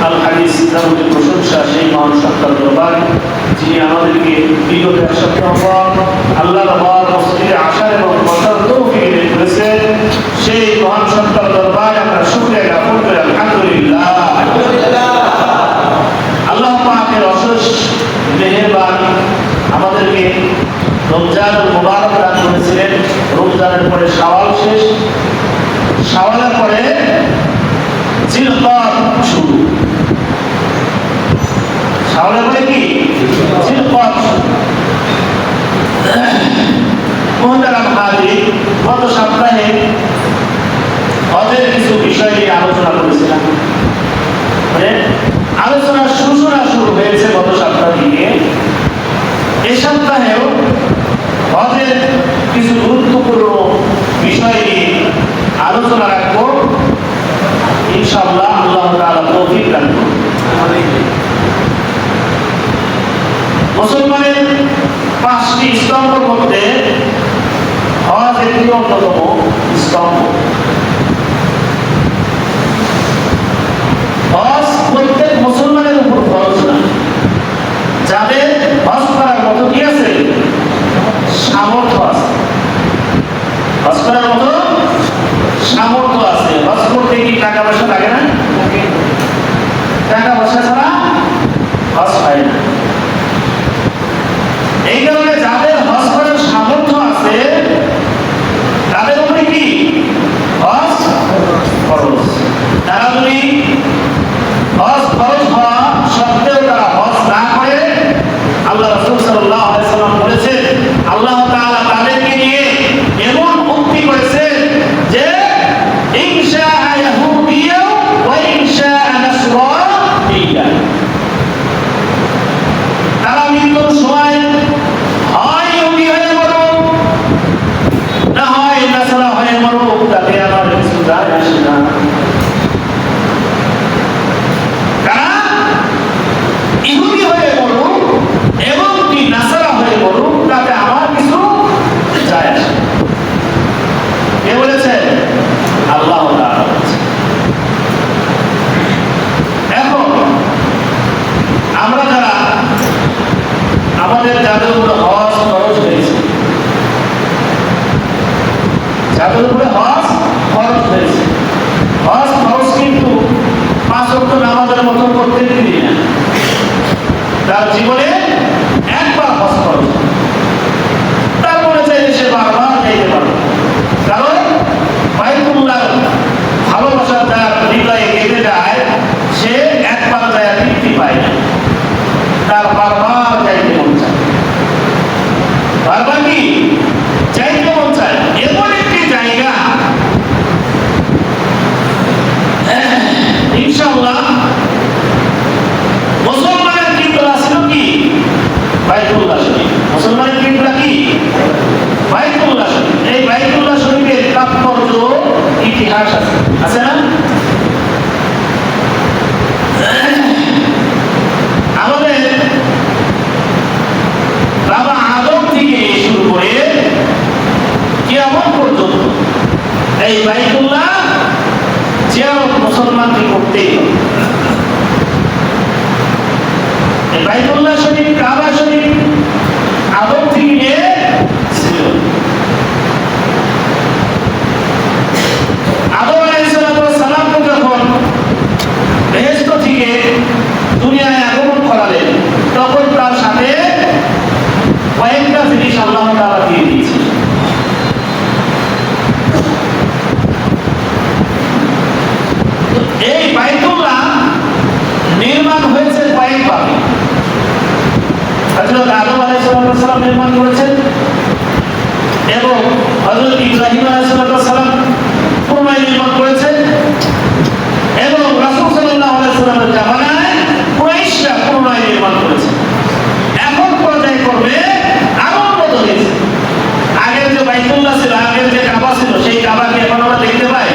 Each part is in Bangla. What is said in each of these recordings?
আল হাদিস যাবতীয় প্রশংসা সেই মহান সত্তার দরবারে যিনি আমাদেরকে বিগত এক সপ্তাহ পর আল্লাহর ঘর মসজিদে আসার এবং বসার তৌফিক দান করেছেন। সেই মহান সত্তার দরবারে আমরা শুকরিয়া জ্ঞাপন করি। আলহামদুলিল্লাহ। আল্লাহ পাকের অশেষ মেহেরবানি আমাদেরকে রমজানুল মুবারক দান করেছিলেন। রমজানের পরে শাওয়াল শেষ, শাওয়ালের পরে জিলকদ শুরু, শাওয়ালের পরে কি জিলকদ শুরু। মুহতারাম হাজির, গত সপ্তাহে হজের কিছু বিষয় নিয়ে আলোচনা করেছিলাম। আলোচনার সূচনা শুরু হয়েছে গত সপ্তাহ থেকে। এই সপ্তাহেও হজের কিছু গুরুত্বপূর্ণ বিষয় নিয়ে আলোচনা রাখবো ইনশাআল্লাহ। আল্লাহ তাআলা তৌফিক দান করুন। মুসলমানের 5টি স্তম্ভের মধ্যে হজ একটি অন্যতম স্তম্ভ। হজ প্রত্যেক মুসলমানের উপর ফরজ না। যাদের হজ করার মতো কি আছে, সামর্থ্য আছে, হজ করার মতো সামর্থ্য আছে। হজ করতে কি টাকা পয়সা লাগে না? টাকা পয়সা ছাড়া হজ হয় না। এই কারণে যাদের হজ করার সামর্থ্য আছে তাদের উপরে কি হজ ফরজ। তারা যদি হজ ফরজ হওয়া সত্ত্বেও তারা হজ না করে, আল্লাহ রাসূল সাল্লাল্লাহু আলাইহি ওয়াসাল্লাম বলেছেন, আল্লাহ তাআলা তাদেরকে নিয়ে এমন উক্তি করেছেন যে ইনশাআ ইয়াহুদিয়্যা ওয়া ইনশাআ নাসরানিয়্যা। তারা মৃত্যুর সময় হয় ইহুদি হয়ে মরুক, না হয় নাসারা হয়ে মরুক, তাতে আমার কিছু যায় আসে না। কারা ইহুদি হয়ে মরুক এবং কি নাসারা হয়ে মরুক, তাতে আমার কিছু যায় আসে না। কে বলেছেন? আল্লাহ তাআলা বলেছেন। এখন আমরা যারা আমাদের যাদের উপরে হজ ফরজ হয়েছে, যাদের উপরে হজ ফরজ হয়েছে, হজ ফরজ কিন্তু 5 ওয়াক্ত নামাজের মতো করতে দিই না। তার জীবনে একবার হজ ফরজ, তারপরে চাইলে সে বারবার যাইতে পারবে। কারণ বাইতুল্লাহ ভালোবাসার যার হৃদয়ে গেঁথে যায়, সে একবার যায় তৃপ্তি পায় না, তার বারবার যাইতে মন চায়, বারবার কি যাইতে মন চায়। এমন একটি জায়গা ইনশাআল্লাহ মুসলমানের কিবলা ছিল কি বাইতুল্লাহ শরীফ। মুসলমানের কিবলা কি বাইতুল্লাহ শরীফ। এই বাইতুল্লাহ শরীফের তাৎপর্য ইতিহাস আছে, আছে না? আমাদের বাবা আদম থেকে শুরু করে কিয়ামত পর্যন্ত এই বাইতুল্লাহ জিয়ারত মুসলমানকে করতেই হবে। এই বাইতুল্লাহ শরীফ, কাবা শরীফ আদম থেকে নিয়ে ছিল। আদম আলাইহিস সালাম যখন বেহেশত থেকে দুনিয়ায় আগমন করালেন, তখন তার সাথে কয়েকটা জিনিস আল্লাহ তাআলা দিয়ে দিয়েছে। এই বাইতুল্লাহ নির্মাণ হয়েছে কয়েকভাবে। হযরত আদম আলাইহিস সালাম নির্মাণ করেছেন এবং হযরত ইব্রাহিম আলাইহিস সালাম পুনরায় নির্মাণ করেছেন এবং রাসূল সাল্লাল্লাহু আলাইহি ওয়াসাল্লামের জামানায় কুরাইশরা পুনরায় নির্মাণ করেছে। এখন পর্যায়ে করবে আরো উন্নত হয়েছে। আগের যে বাইতুল্লাহ ছিল, আগের যে কাবা ছিল, সেই কাবাকে এখন আমরা দেখতে পাই।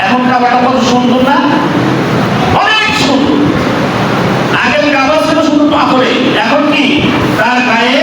এখন কাবাটা কত সুন্দর না? অনেক সুন্দর। আগের কাবা ছিল শুধু পাথরে, এখন কি তার গায়ে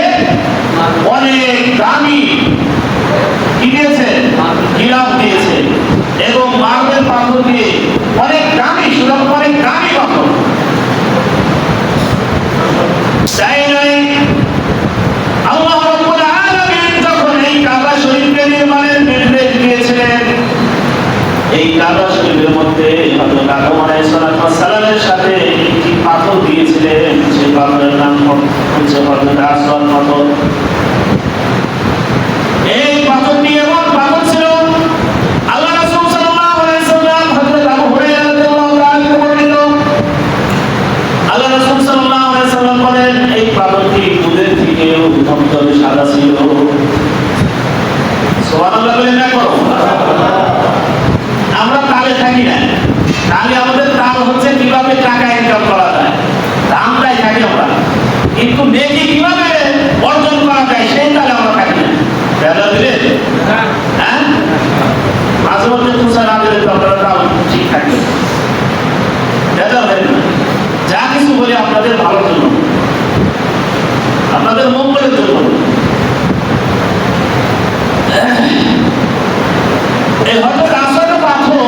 হচ্ছে হযরত আসওয়াদ পাথর। এই পাথরটি এমন পাথর ছিল, আল্লাহ রাসূল সাল্লাল্লাহু আলাইহি ওয়াসাল্লাম হযরত আবু হুরায়রা রাদিয়াল্লাহু তাআলা বলেন, আল্লাহ রাসূল সাল্লাল্লাহু আলাইহি ওয়াসাল্লাম বলেন এই পাথরটি দুধের থেকেও উত্তম সাদা ছিল। সুবহানাল্লাহ বলেন না করো। আমরা তালে থাকি না, তাহলে আমাদের তাল হচ্ছে কিভাবে টাকা ইনকাম করা যায়, আমরাই থাকি আমরা, কিন্তু নেকি কিভাবে অর্জন করা যায় সেই তালে আমরা থাকি না। বেলা দিলে হ্যাঁ মাঝে মধ্যে তুষা না দিলে তো আপনারা তাল ঠিক থাকবে। বেলা হয় না, যা কিছু বলি আপনাদের ভালোর জন্য, আপনাদের মঙ্গলের জন্য। এই হযরত আসওয়াদের পাথর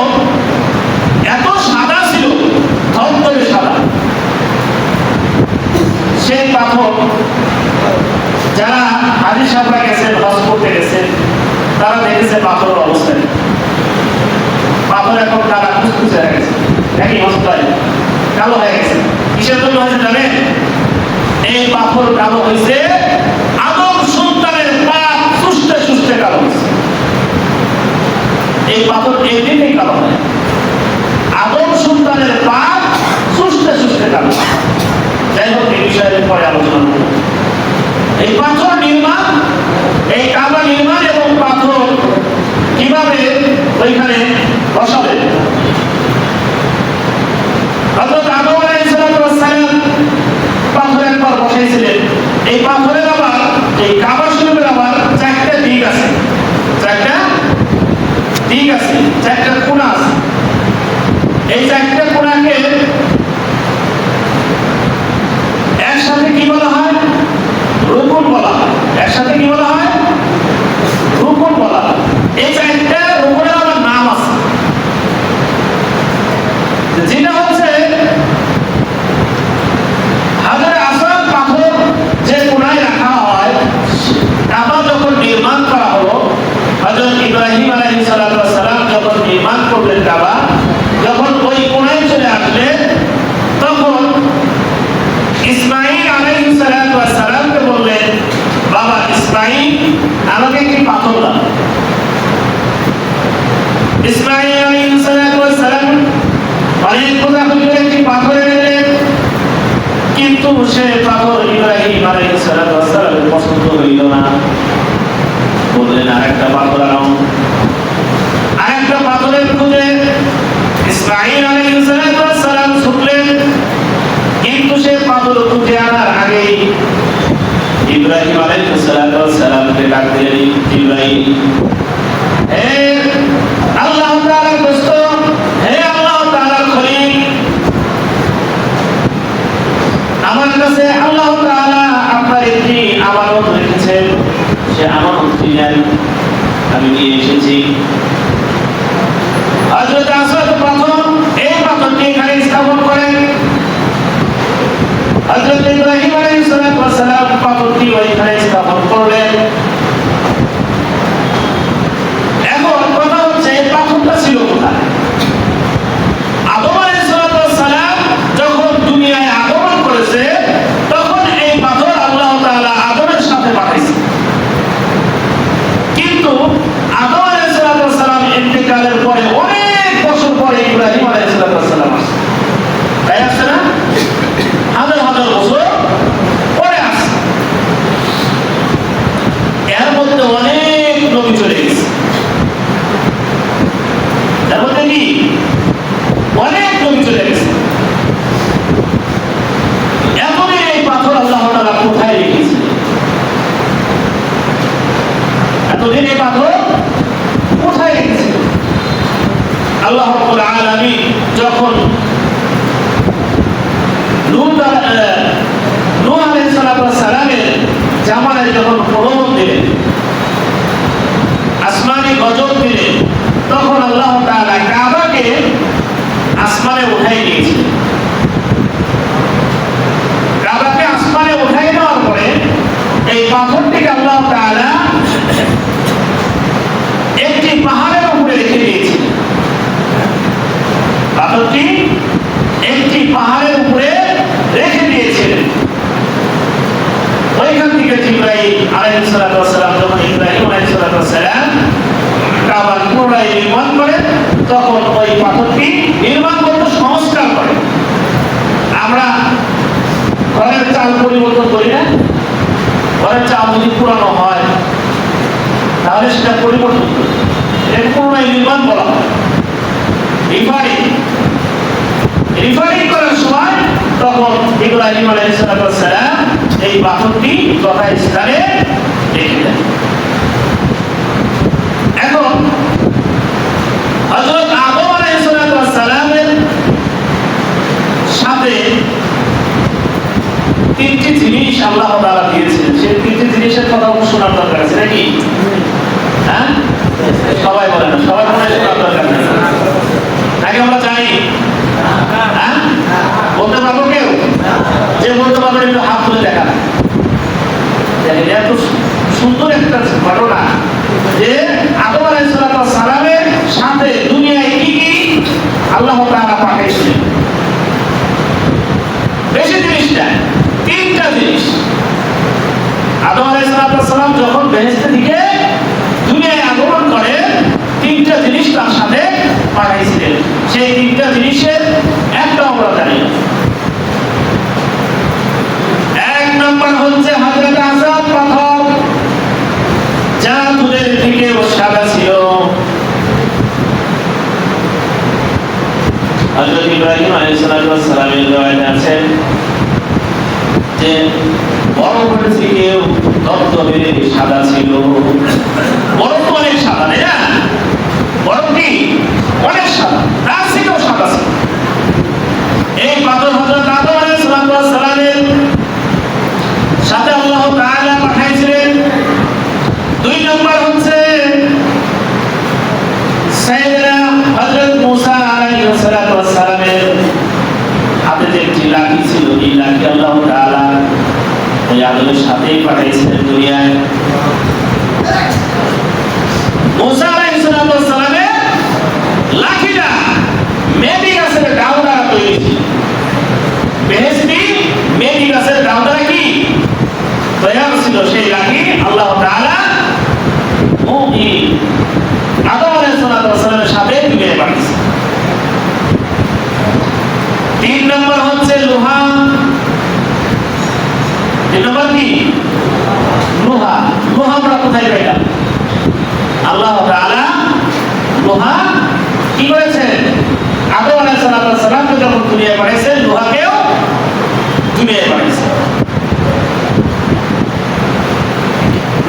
এত সাদা ছিল, ধবধবে সাদা। সেই পাথর যারা হাজী সাহেবরা গেছেন, হজ করতে গেছেন, তারা দেখেছে পাথরের অবস্থা। পাথর এখন তারা কুচকুচে হয়ে গেছে, একই অবস্থায় কালো হয়ে গেছে। কিসের জন্য হয়েছে জানেন? এই পাথর কালো হয়েছে আদম সন্তানের পাপ সুস্থে সুস্থে কালো হয়েছে। এই পাথর এমনিতেই কালো হয়, আদম সন্তানের পাপ সুস্থে সুস্থে কালো। যাই হোক, এই বিষয়ে পরে আলোচনা করব। এই পাথর নির্মাণ, এই কাবা নির্মাণ এবং পাথর কিভাবে ওইখানে বসাবে। হযরত আদম আলাইহিস সালাম পাথর একবার বসাইছিলেন। এই পাথরের আবার এই কাবা শরীফের আবার চারটা দিক আছে, চারটা দিক আছে, চারটা কোণা আছে। এই চারটা কোণাকে একসাথে কি বলা হয়? রুকুন বলা হয়। একসাথে কি বলা হয়? রুকুন বলা হয়। এই চারটা রুকুনের আবার নাম আছে, যেটা হচ্ছে হাজারে আসওয়াদ পাথর যে কোণায় রাখা হয়। কাবা যখন নির্মাণ করা হলো, হযরত ইব্রাহিম আলাইহিস সালাম যখন নির্মাণ করলেন কাবা, যখন ওই কোণায় চলে আসলেন, তখন ইসমাঈল আলাইহিস সালামকে বললেন, বাবা ইসমাঈল, আমাকে একটি পাথর দাও। ইসমাঈল আলাইহিস সালাম অনেক খোঁজাখুঁজি করে একটি পাথর এনেলেন, কিন্তু সে পাথর ইব্রাহিম আলাইহিস সালামের পছন্দ হইল না। বললেন আরেকটা পাথর আনো। আরেকটা পাথরের খুঁজে ইসমাঈল আলাইহিস সালাম ছুটলেন, কিন্তু সে পাথর খুঁজে আনার আগেই ইব্রাহিম আলাইহিস সালামকে ডাক দিলেন, ইব্রাহিম, হে আল্লাহ তাআলার দোস্ত, হে আল্লাহ তাআলার খলিল, আমার কাছে আল্লাহ তাআলা আপনার একটি আমানত রেখেছেন, সে আমানতটি নেন, আমি নিয়ে এসেছি। হযরত আসওয়াদ পাথর, এই পাথরটি এখানে স্থাপন করেন। হযরত ইব্রাহিম আলাইহিস সালাম পাথরটি ওইখানে স্থাপন করলেন। এখন কথা হচ্ছে এই পাথরটা ছিল কোথায়? আদম আলাইহিস সালাম যখন দুনিয়ায় আগমন করেছে, তখন এই পাথর আল্লাহ তাআলা আদমের সাথে পাঠাইছে। কিন্তু আদম আলাইহিস সালাম ইন্তেকালের পরে অনেক বছর পরে ইব্রাহিম আলাইহিস সালাম আসছে। তাই আসছে না? হাজার হাজার বছর পরে আসছে। এর মধ্যে অনেক নবী চলে গেছে। এর মধ্যে কি অনেক নবী চলে গেছে। এখনই এই পাথর আল্লাহ তাআলা কোথায় রেখেছে? এতদিন এই পাথর কোথায় রেখেছে? আল্লাহ রাব্বুল আলামিন যখন নূহ আলাইহিস সালামের জামানায় যখন প্রলোভন দিলেন, আসমানি গজব দিলেন, তখন আল্লাহ তাআলা কাবাকে আসমানে উঠাই নিয়েছিলেন। কাবাকে আসমানে উঠাই নেওয়ার পরে এই পাথরটিকে আল্লাহ তাআলা একটি পাহাড়ের উপরে রেখে দিয়েছিলেন। পাথরটি একটি পাহাড়ের উপরে রেখে দিয়েছিলেন। কাল পরিবর্তন করি না? ঘরের চাল যদি পুরানো হয় তাহলে সেটা পরিবর্তন করি, এটাকে পুনরায় নির্মাণ বলা হয়। রিফারিং করার সময় তখন ইব্রাহিম আলাইহিস সালাম এই পাথরটি যথাস্থানে রেখে দেন। এখন হযরত আদম আলাইহিস সালামের সাথে তিনটি জিনিস আল্লাহ তাআলা দিয়েছিলেন। সেই তিনটি জিনিসের কথা শোনার দরকার আছে নাকি? হ্যাঁ, সবাই বলেন, সবাই মনে শোনার দরকার নেই নাকি? আমরা জানি? হ্যাঁ, বলতে পারবো কেউ? যে বলতে পারবেন একটু হাত তুলে দেখান। এত সুন্দর একটা ঘটনা যে আদম আলাইহিস সালামের সাথে দুনিয়ায় কি কি আল্লাহ তাআলা পাঠিয়েছিলেন। বেশি জিনিস না, তিনটা জিনিস। আদম আলাইহিস সালাম যখন বেহেশত থেকে দুনিয়ায় আগমন করে তিনটা জিনিস তার সাথে পাঠিয়েছিলেন। সেই তিনটা জিনিসের একটা আমরা জানি। এক নম্বর হচ্ছে হযরত আসাদ পাথর, যা দুধের থেকেও সাদা ছিল। হযরত ইব্রাহিম আলাইহিস সালামের riwayat আছে যে বরফের থেকেও দবদবে সাদা ছিল। বরফ তো অনেক সাদা, তাই না? বরফটি অনেক সাদা, তার থেকেও সাদা ছিল। এই পাথর হযরত আদম আলাইহিস সালামের সাথে আল্লাহ তাআলা পাঠিয়েছিলেন। দুই নম্বর হচ্ছে সাইয়েদনা হযরত মুসা আলাইহিস সালামের হাতে যে একটি লাঠি ছিল, এই লাঠি আল্লাহ তাআলা ওই আদমের সাথেই পাঠিয়েছিলেন দুনিয়ায়। মুসা আলাইহিস সালামের লাঠিটা মেদি গাছের ডাল দ্বারা তৈরি ছিল। বেহেশতি মেদি গাছের ডাল দ্বারা কি তৈরি ছিল? সেই লাঠি আল্লাহ তাআলা আদম আলাইহিস সালামের সাথে দুনিয়ায় পাঠিয়েছিলেন। তিন নম্বর হচ্ছে লোহা। তিন নম্বর কি? লোহা। লোহা আমরা কোথায় পাইলাম? আল্লাহ তাআলা লোহা কি করেছেন? আদম আলাইহিস সালামকে যখন দুনিয়ায় পাঠিয়েছেন, লোহাকেও দুনিয়ায় পাঠিয়েছেন।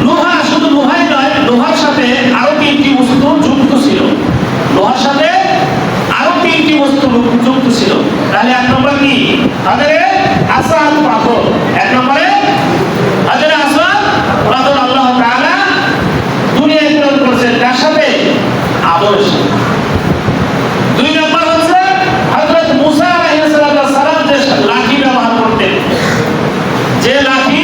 লোহা শুধু লোহাই নয়, লোহার সাথে আরো তিনটি বস্তু যুক্ত ছিল। লোহার সাথে আরো তিনটি বস্তু যুক্ত ছিল। তাহলে এক নম্বর কি? হাজারে আসাদ পাথর। এক নম্বরে হাজারে আসাদ পাথর আল্লাহ তাআলা দুনিয়ায় প্রেরণ করেছেন, তার সাথে আদমের সাথে। দুই নম্বর হচ্ছে হযরত মুসা আলাইহিস সালাম যে লাঠি ব্যবহার করতেন, যে লাঠি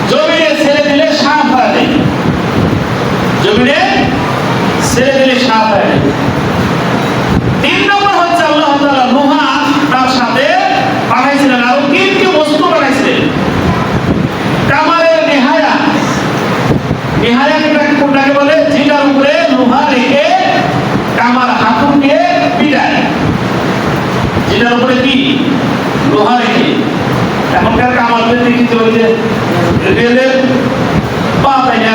জমিনে ছেড়ে দিলে সাপ হয়ে যায়, জমিনে ছেড়ে দিলে সাপ হয়ে যায়। তিন নম্বর হচ্ছে আল্লাহ তাআলা লোহা তার সাথে পাঠাইছিলেন, আরো তিনটি বস্তু পাঠাইছিলেন। কামারের নেহায়া। নেহায়া কোনটাকে বলে? যেটার উপরে লোহা রেখে কামার হাতুড়কে পিটায়। যেটার উপরে কি লোহা রেখে, এখনকার কামারদের দেখিতে ওই যে রেলের পা তাই না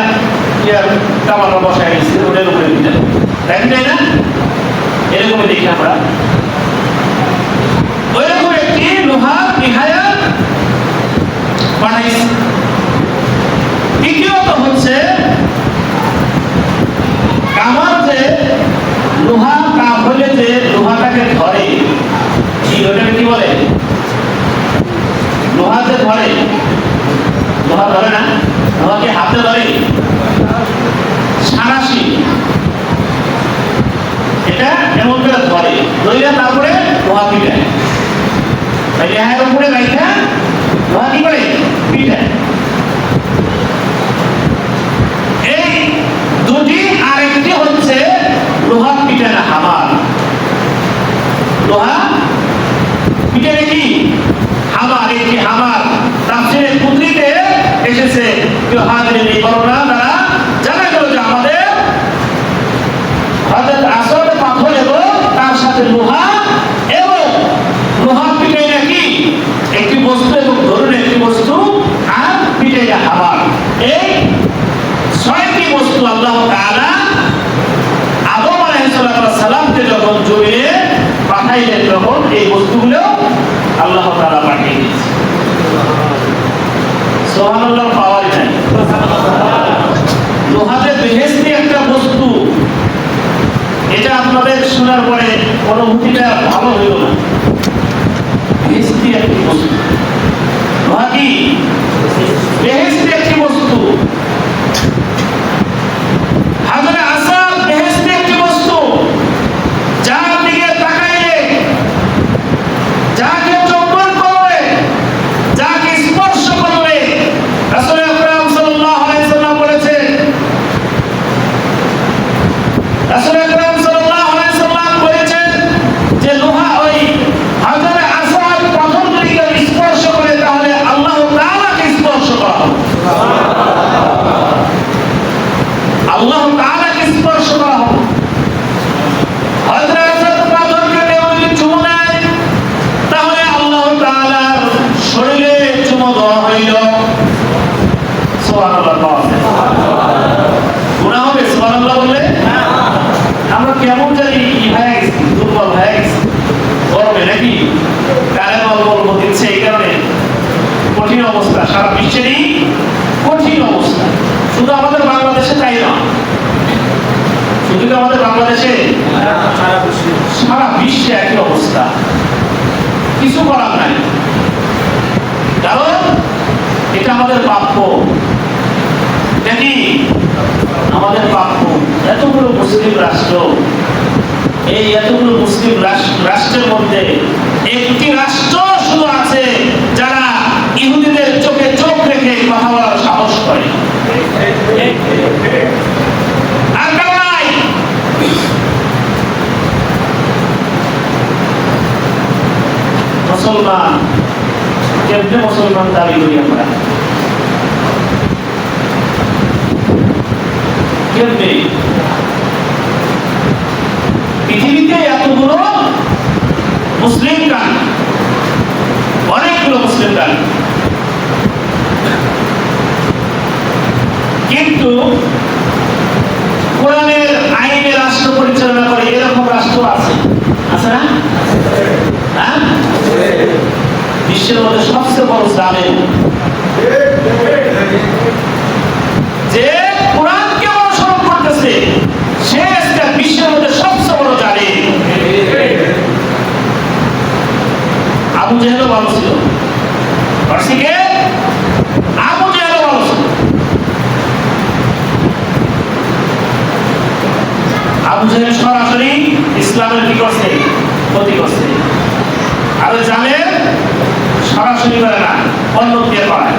কামাররা বসায় গেছে, ওটার উপরে পিটায়, তাই না? এরকম দেখি আমরা। ওইরকম একটি লোহার নেহায়া পাঠাইছে। দ্বিতীয়ত হচ্ছে কামার যে লোহা কাপ হলে যে লোহাটাকে ধরে, ওটাকে কি বলে? লোহা যে ধরে, লোহা ধরে না, লোহাকে হাতে ধরে, সারাশি। এটা এমন করে ধরে, ধরে তারপরে লোহা পিটায়। নেহায়ের উপরে রাইখা লোহা কি করে? পিটায়। এই দুটি। আরেকটি হচ্ছে লোহা পিটানো হামার। লোহা পিটানো কি? হামার। একটি হামার তাফসীরে কুদরিতে এসেছে। কেউ হাজির এই বর্ণনা দ্বারা জানা গেল যে আমাদের হযরত আসাদ পাথর এবং তার সাথে লোহা, এবং লোহা পিটানো কি একটি এই বস্তুগুলো আল্লাহ তাআলা পাঠিয়ে দিয়েছে। সুবহানাল্লাহ, পাওয়ার নাই। লোহাতে বেহেশতি একটা বস্তু, এটা আপনাদের শোনার পরে অনুভূতিটা ভালো হইল না। বেহেশতি একটি বস্তু, লোহা কি বেহেশতি একটি বস্তু। হাজরে আসাদ বেহেশতি একটি বস্তু, যার দিকে তাকাইলে, যাকে চুম্বন করবে, যাকে স্পর্শ করবে, রাসূল আকরাম সাল্লাল্লাহু আলাইহি ওয়াসাল্লাম বলেছেন, রাসূল আকরাম সাল্লাল্লাহু আলাইহি ওয়াসাল্লাম বলেছেন যে লোহা ওই হাজরে আসাদ প্রথম দিকে স্পর্শ করে তাহলে আল্লাহ তাআলাকে স্পর্শ করা হবে। আল্লাহ তাআলাকে স্পর্শ করা হবে। হযরত আসাদ পাথরকে যদি চুমু দেয় তাহলে আল্লাহ তাআলার শরীরে চুমু দেওয়া হইল। সুবহানাল্লাহ। গুনাহ হবে সুবহানাল্লাহ বললে? আমরা কেমন জানি হয়ে গেছি, দুর্বল হয়ে গেছি গরমে নাকি, কারে বলবো দিচ্ছে, এই কারণে কঠিন অবস্থা, সারা বিশ্বেরই কঠিন অবস্থা। শুধু আমাদের বাংলাদেশে তাই না, শুধু আমাদের বাংলাদেশে, সারা বিশ্বে একই অবস্থা। কিছু করার নাই, কারণ এটা আমাদের প্রাপ্য। দেখি আমাদের প্রাপ্য। এতগুলো মুসলিম রাষ্ট্র, এই এতগুলো মুসলিম রাষ্ট্রের মধ্যে একটি রাষ্ট্র শুধু আছে যারা ইহুদিদের চোখে চোখ রেখে কথা বলার সাহস করে। আর কারো নাই। মুসলমান কেমনে মুসলমান দাবি করি আমরা? কেমনে? পৃথিবীতে এতগুলো মুসলিম গান, অনেকগুলো মুসলিম গান, কিন্তু কোরআনের আইনে রাষ্ট্র পরিচালনা করে এরকম রাষ্ট্র আছে, আছে না? হ্যাঁ, বিশ্বের মধ্যে সবচেয়ে বড় জালেম, যে কোরআনকে অনুসরণ করতেছে, সে আজকে বিশ্বের মধ্যে সবচেয়ে বড় জালেম। আবু জেহেলও ভালো ছিল, পারসিকে আবু জেহেলও ভালো ছিল। আবু জেহেল সরাসরি ইসলামের কি করছে? ক্ষতি করছে। আর জালেম সরাসরি করে না, অন্য দিয়ে করায়।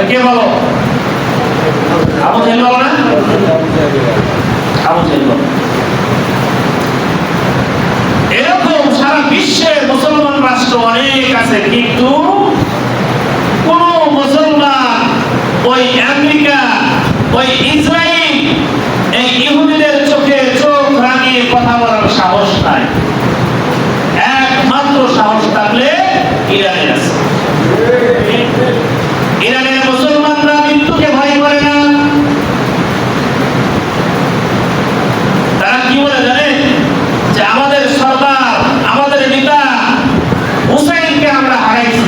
কে বলো? আবু জেহেল বলো না? আবু জেহেল বলো। এরকম সারা বিশ্বে মুসলমান রাষ্ট্র অনেক আছে, কিন্তু কোন মুসলমান ওই আমেরিকা, ওই ইসরায়েল, এই ইহুদিদের চোখে চোখ রাঙিয়ে কথা বলার সাহস নাই। একমাত্র সাহস থাকলে ইরানের আছে। ইরানের মুসলমানরা মৃত্যুকে ভয় করে না। তারা কি বলে জানেন? যে আমাদের সরকার, আমাদের নেতা হুসাইনকে আমরা হারাইছি,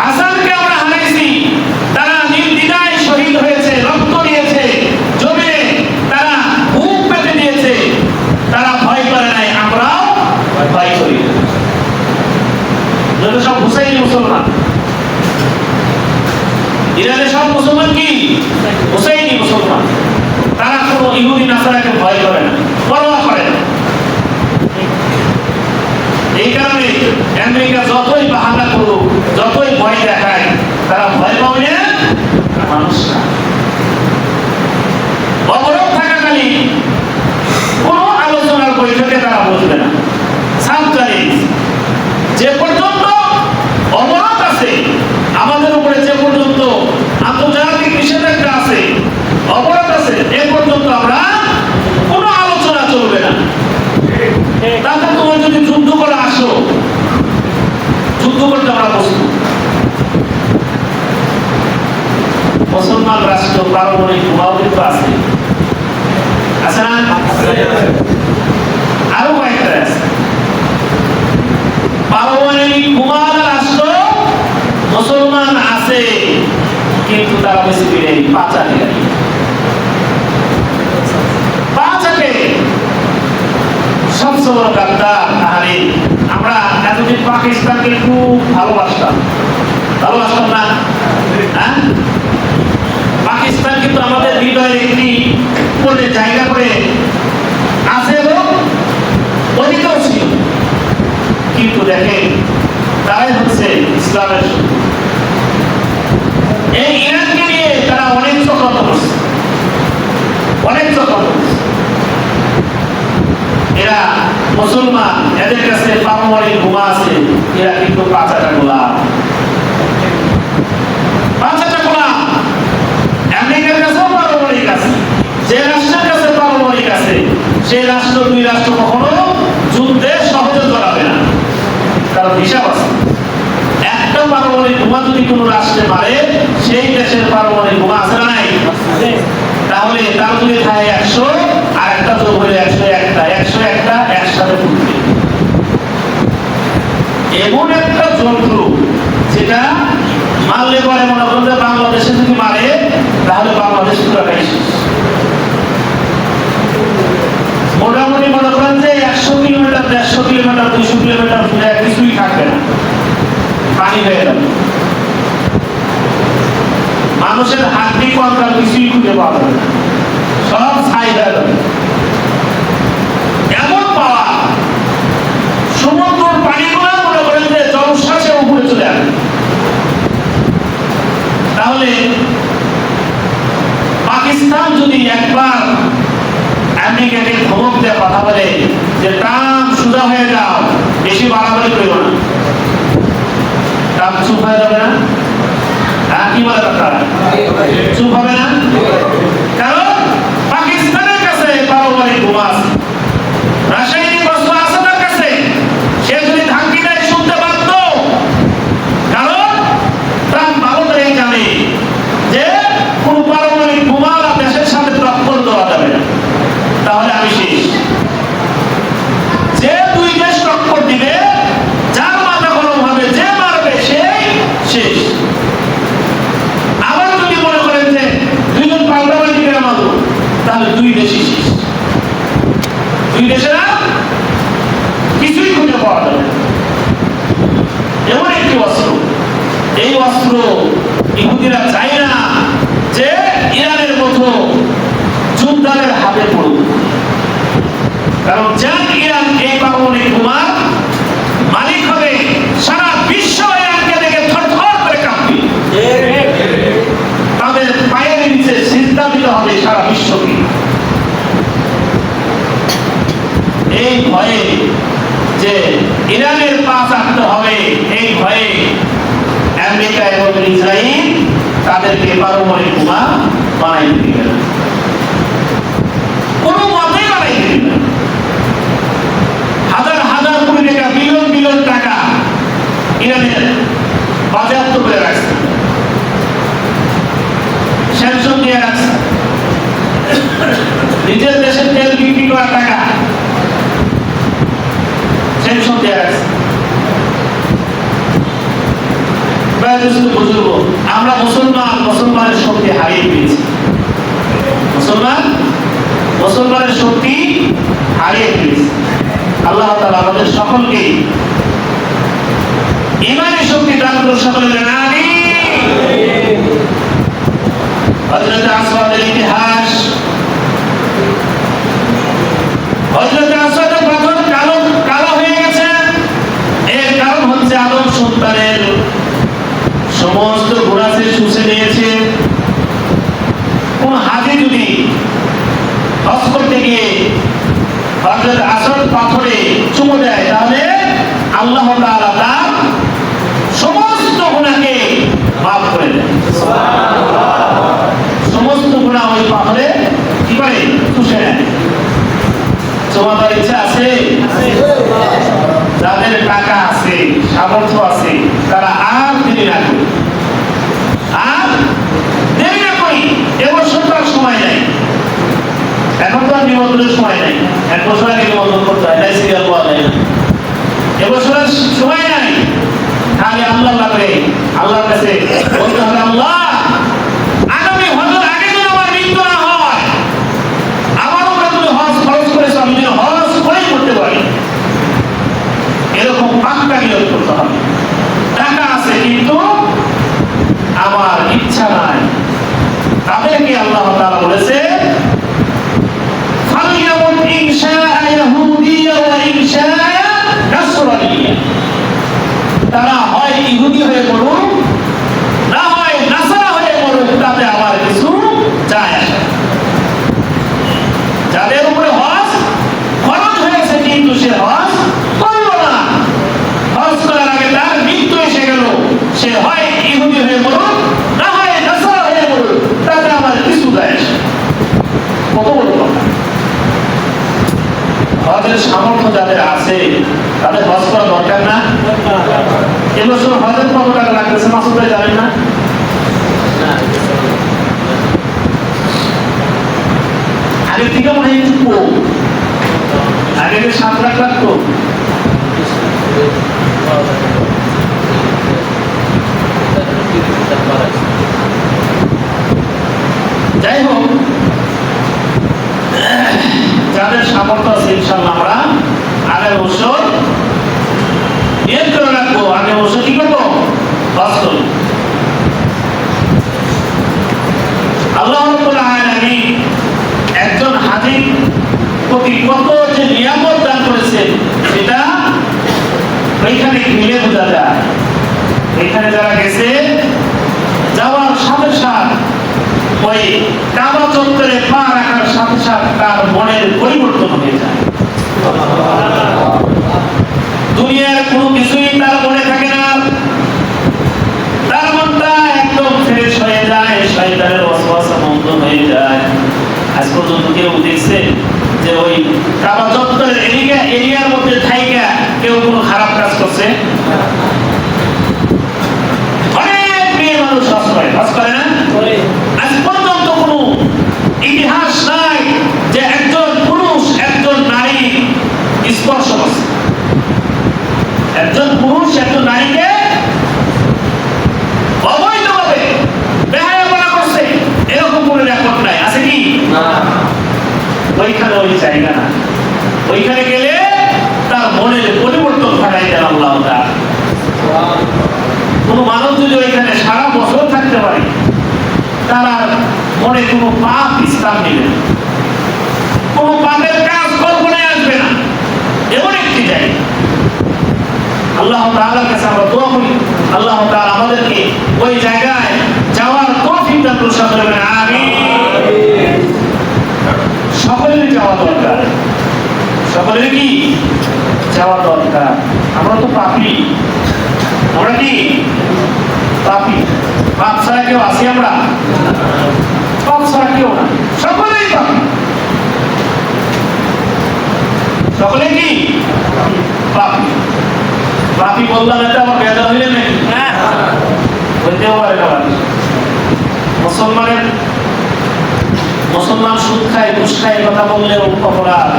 হাসানকে আমরা হারাইছি। তারা নির্দ্বিধায় শহীদ হয়েছে, রক্ত দিয়েছে, জমিনে তারা বুক পেতে দিয়েছে। তারা ভয় করে নাই, আমরাও ভয় করি। যত সব হুসাইনি মুসলমান, ইরানের সব মুসলমান কি হুসাইনি মুসলমান। তারা কোনো ইহুদি নাসারাকে ভয় করে না, পরোয়া করে না। এই কারণে আমেরিকা যতই বাহানা করুক, যতই ভয় দেখায়, তারা ভয় পাবে না মানুষ না। অবরোধ থাকাকালীন কোন আলোচনার বৈঠকে তারা বসবে না। যে পর্যন্ত অবরোধ আছে, আমাদের উপরে যে পর্যন্ত আন্তর্জাতিক নিষেধাজ্ঞা আছে, অবরোধ আছে, এ পর্যন্ত আমরা কোনো আলোচনা চলবে না। তারপর তোমার যদি যুদ্ধ করে আসো, যুদ্ধ করতে আমরা প্রস্তুত। মুসলমান রাষ্ট্র পারমাণবিক বোমাও কিন্তু আছে, আছে না? আরো কয়েকটা একটা আছে। পারমাণবিক বোমার রাষ্ট্র মুসলমান আছে, কিন্তু তারা বেশি দিনে পাচারে সবচেয়ে বড় গাদ্দার তাহারি। আমরা এতদিন পাকিস্তানকে খুব ভালোবাসতাম না? হ্যাঁ, পাকিস্তান কিন্তু আমাদের হৃদয়ের একটি কোণে জায়গা করে আছে এবং অধিকার ছিল। কিন্তু দেখেন, তারাই হচ্ছে ইসলামের। এই ইরানকে নিয়ে তারা অনেক চক্রান্ত করছে, এরা মুসলমান, এদের কাছে পারমাণবিক বোমা আছে, এরা কিন্তু পাঁচাটা গোলাম। আমেরিকার কাছেও পারমাণবিক আছে। যে রাষ্ট্রের কাছে পারমাণবিক আছে, সেই রাষ্ট্র দুই রাষ্ট্র কখনো যুদ্ধে সহজে জড়াবে না, কারণ হিসাব আছে। একটা পারমাণবিক বোমা যদি কোন রাষ্ট্রে মারে, সেই দেশের পারমাণবিক বোমা আছে না নাই? তাহলে তার যদি থাকে 100 আর একটা যোগ হলে 100 একটা একসাথে ফুটবে। এমন একটা যন্ত্র যেটা মারলে পরে মনে করেন যে বাংলাদেশে যদি মারে, তাহলে বাংলাদেশ পুরোটাই শেষ। মোটামুটি মনে করেন যে 100 কিলোমিটার, 150 কিলোমিটার, 200 কিলোমিটার দূরে কিছুই থাকবে না, পানি হয়ে যাবে। মানুষের হাড্ডি কঙ্কাল কিছুই খুঁজে পাওয়া যাবে না, সব ছাই হয়ে যাবে। এমন পাওয়া, সমুদ্রের পানিগুলো মনে করেন যে জলশ্বাসে উপরে চলে আসবে। তাহলে পাকিস্তান যদি একবার আমেরিকাকে ধমক দিয়ে কথা বলে যে ট্রাম্প সোজা হয়ে যাও, বেশি বাড়াবাড়ি করিব না, ট্রাম্প চুপ হয়ে যাবে না? কি বলে আপনারা? চুপ হবে না? কারণ পাকিস্তানের কাছে পারমাণবিক বোমা আছে, রাসায়নিক অস্ত্র আছে তার কাছে। সে যদি ধাক্কি দেয় শুনতে বাধ্য, কারণ ট্রাম্প ভালো করে জানে যে কোন পারমাণবিক বোমা দেশের সাথে টক্কর দেওয়া যাবে না, তাহলে আমি শেষ। যে দুই দেশ টক্কর দিবে, যার মাথা গরম হবে, যে মারবে সেই শেষ। আবার যদি মনে করেন যে দুইজন পাল্টাপাল্টি করে মারবো, তাহলে দুই দেশই শেষ। দুই দেশের কিছুই খুঁজে পাওয়া যাবে না। এমন একটি অস্ত্র, এই অস্ত্র ইহুদিরা চায় না যে ইরানের মতো যুদ্ধারের হাতে পড়ুক, কারণ যান ইরান এই পারমাণবিক বোমার মালিক হবে, সারা বিশ্ব ইরানকে দেখে থরথর করে কাঁপবে। তাদের পায়ের নিচে সিজদা দিতে হবে সারা বিশ্বকে। এই ভয়ে যে ইরানের পা চাটতে হবে, এই ভয়ে আমেরিকা এবং ইসরায়েল তাদেরকে পারমাণবিক বোমা বানাইতে দিবে না, কোনো মতেই বানাইতে দিবে না। হাজার হাজার কোটি টাকা, বিলিয়ন বিলিয়ন টাকা ইরানের বাজেয়াপ্ত করে রাখছে, স্যাংশন দিয়ে রাখছে। নিজের দেশের তেল বিক্রি করা টাকা স্যাংশন দিয়ে রাখছে। বুঝবো আমরা মুসলমান, মুসলমানের শক্তি হারিয়ে পেয়েছি। মুসলমানের শক্তি হারিয়ে ফেলেছি। আল্লাহ তাআলা আমাদের সকলকে ঈমানের শক্তি দান করুন, সকলে বলেন আমিন। হযরত আসওয়াদের ইতিহাস, হযরত আসওয়াদের পাথর কালো কালো হয়ে গেছে, এর কারণ হচ্ছে আদম সন্তানের সমস্ত গোড়াছে শুষে নিয়েছে। কোন হাজি যদি হজ করতে গিয়ে হযরত আসওয়াদ পাথরে চুমু দেয়, তাহলে আল্লাহ তাআলা তার সমস্ত গুনাহকে মাফ করে দেন। সমস্ত গুনাহ ওই পাথরে কি করে শুষে নেয়। তোমাদের ইচ্ছা আছে? যাদের টাকা আছে, সামর্থ্য আছে, তারা আর দেরি না করি, আর দেরি না করি। এবছর তার সময় নাই, এখন তো আর নিবন্ধনের সময় নাই। 1 বছর আগে নিবন্ধন করতে হয়, তাই সিরিয়াল করে আল্লাহর কাছে বলতে হবে, আল্লাহ আগামী হজের আগে যেন আমার মৃত্যু না হয়, আমার উপরে তুমি হজ খরচ করেছো, আমি যেন হজ করেই করতে পারি। এরকম পাক্কা নিয়ত করতে হবে। টাকা আছে কিন্তু আমার ইচ্ছা নাই, তাদেরকে আল্লাহ তাআলা বলেছে ফালইয়ামুত ইনশাআ ইয়াহুদিয়্যা ওয়া ইনশাআ নাসরানিয়্যা, তারা হয় ইহুদি হয়ে মরুক, না হয় নাসারা হয়ে মরুক, তাতে আমার কিছু যায় আসে না। যাদের উপরে হজ খরচ হয়েছে কিন্তু সে হজ করল না, হজ করার আগে তার মৃত্যু এসে গেল, সে হয় ইহুদি হয়ে মরুক, না হয় নাসারা হয়ে মরুক, তাতে আমার কিছু যায় আসে না। কত বড় কথা! হজের সামর্থ্য যাদের আছে তাদের হজ করা দরকার না? এবছর হজের কত টাকা লাগতেছে মাসুদ ভাই জানেন না? আগে থেকে মনে হয় একটু কম, আগে 7 লাখ লাগতো। যাই হোক, যাদের সামর্থ্য আছে ইনশাআল্লাহ আমরা আগের বছর নিয়ত করে রাখবো, আগের বছর কি করবো? হজ করব। আল্লাহ রাব্বুল আলামিন একজন হাজীর প্রতি কত যে নিয়ামত দান করেছেন সেটা ওইখানে গেলে বোঝা যায়। এখানে যারা গেছে, যাওয়ার সাথে সাথে ওই কাবা চত্বরে পা রাখার সাথে সাথে তার মনের পরিবর্তন হয়ে যায়। দুনিয়ার কোনো কিছুই তার মনে থাকে না, তার মনটা একদম ফ্রেশ হয়ে যায়, শয়তানের ওয়াসওয়াসা বন্ধ হয়ে যায়। আজ পর্যন্ত কেউ দেখছে যে ওই কাবা চত্বরের এরিয়ার মধ্যে থাইকা কেউ কোনো খারাপ কাজ করছে? অনেক মেয়ে মানুষ হজ করে না? আজ পর্যন্ত কোনো ইতিহাস নাই যে একজন পুরুষ একজন নারী স্পর্শ করছে, একজন পুরুষ একজন নারীকে অবৈধভাবে বেহায়াপনা করছে, এরকম কোনো রেকর্ড নাই। আছে কি? ওইখানে ওই জায়গা না, ওইখানে গেলে তার মনের পরিবর্তন ঘটাই দেন আল্লাহ তাআলা। কোন মানুষ যদি ওইখানে সারা বছর থাকতে পারে, তার মনে কোনো পাপ স্থান নেবে না, কোনো পাপের কাজ কল্পনায় আসবে না, এমন একটি জায়গা। আল্লাহ তাআলার কাছে আমরা দোয়া করি, আল্লাহ তাআলা আমাদেরকে ওই জায়গায় যাওয়ার তৌফিক দান করুন, সকলে আমিন। সকলেরই যাওয়া দরকার, সকলের কি যাওয়া দরকার। আমরা তো পাপী, আমরা কি পাপী? পাপ ছাড়া কেউ আছি আমরা? পাপ ছাড়া কেউ না, সকলেই পাপী। সকলে কি পাপী? পাপী বললাম এটা আমার বেদা হইলে নাকি? হইতেও পারে না। মুসলমান সুদ খায়, ঘুষ খায়, কথা বললে অপরাধ।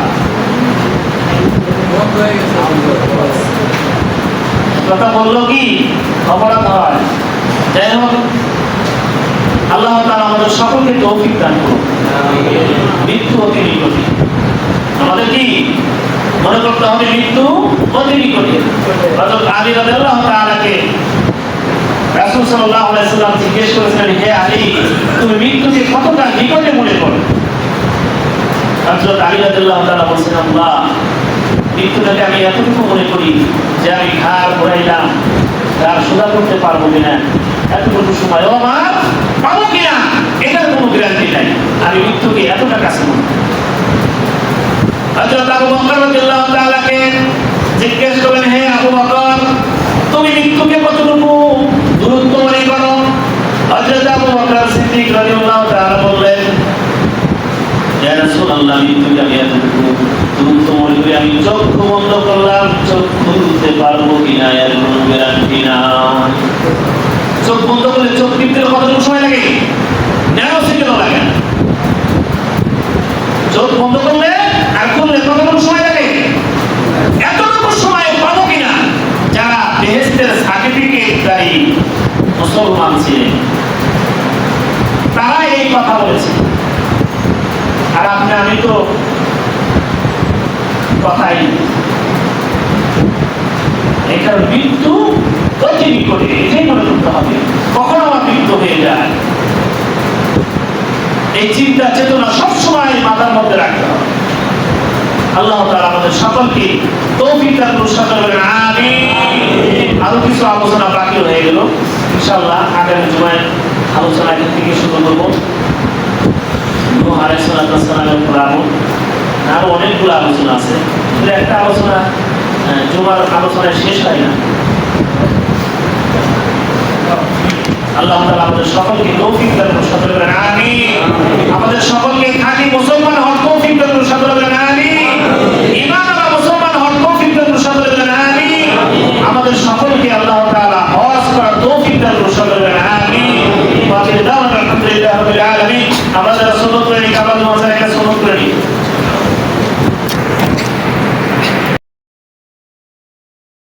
কথা বললো কি অপরাধ হয়। যাই হোক, আল্লাহ তাআলা আমাদের সকলকে তৌফিক দান করুন। মৃত্যু অতি নিকটে, আমাদের কি মনে করতে হবে? মৃত্যু অতি নিকটে। হযরত আলী রাদিয়াল্লাহু তাআলাকে রাসূল সাল্লাল্লাহু আলাইহি ওয়াসাল্লাম জিজ্ঞেস করেছিলেন, হে আলী, তুমি মৃত্যুকে কতটা নিকটে মনে করো? হযরত আলী রাদিয়াল্লাহু তাআলা বলেছেন, আল্লাহ, মৃত্যুটাকে আমি এতটুকু মনে করি যে আমি ঘাড় ঘোরাইলাম, ঘাড় সোজা করতে পারবো কিনা, এতটুকু সময়ও আমার পাবো কিনা এটার কোনো গ্যারান্টি নাই। আমি মৃত্যুকে এতটা কাছে মনে করি। হযরত আবু বকর রাদিয়াল্লাহু তাআলাকে জিজ্ঞেস করলেন, হে আবু বকর, তুমি মৃত্যুকে কতটুকু দূরত্ব মনে করো? হযরত আবু বকর সিদ্দিক রাদিয়াল্লাহু তাআলা বললেন, ইয়া রাসূলুল্লাহ, মৃত্যুকে আমি এতটুকু দূরত্ব মনে করি, আমি চক্ষু বন্ধ করলাম, চোখ খুলতে পারবো কিনা এর কোনো গ্যারান্টি না। চোখ বন্ধ করলে চোখ টিপতে কতটুকু সময় লাগে? ন্যানো সেকেন্ড লাগে। চোখ বন্ধ করলে আর খুললে কতটুকু সময় লাগে? এতটুকু সময় পাবো কিনা? যারা বেহেশতের সার্টিফিকেট দাঁড়িয়ে তো কথাই নেই। এই কারণে মৃত্যু অতি নিকটে, এটাই মনে করতে হবে, কখন আমার মৃত্যু হয়ে যায় এই চিন্তা চেতনা সবসময় মাথার মধ্যে রাখতে হবে। আল্লাহ তাআলা আমাদের সকলকে তৌফিক দান করুন, সকলে বলেন আমিন। আরো কিছু আলোচনা বাকি হয়ে গেল, ইনশাআল্লাহ আগামী জুমায় আলোচনা এখান থেকে শুরু করবো। নূহ আলাইহিস সালামের উপর আরো অনেকগুলো আলোচনা আছে, কিন্তু একটা আলোচনা জুমার আলোচনায় শেষ হয় না। আল্লাহ তাআলা আমাদের সকলকে তৌফিক দান করুন, সকলে বলেন আমিন। আমাদের সকলকে খাঁটি মুসলমান হওয়ার তৌফিক দান করুন, সকলে বলেন আমিন।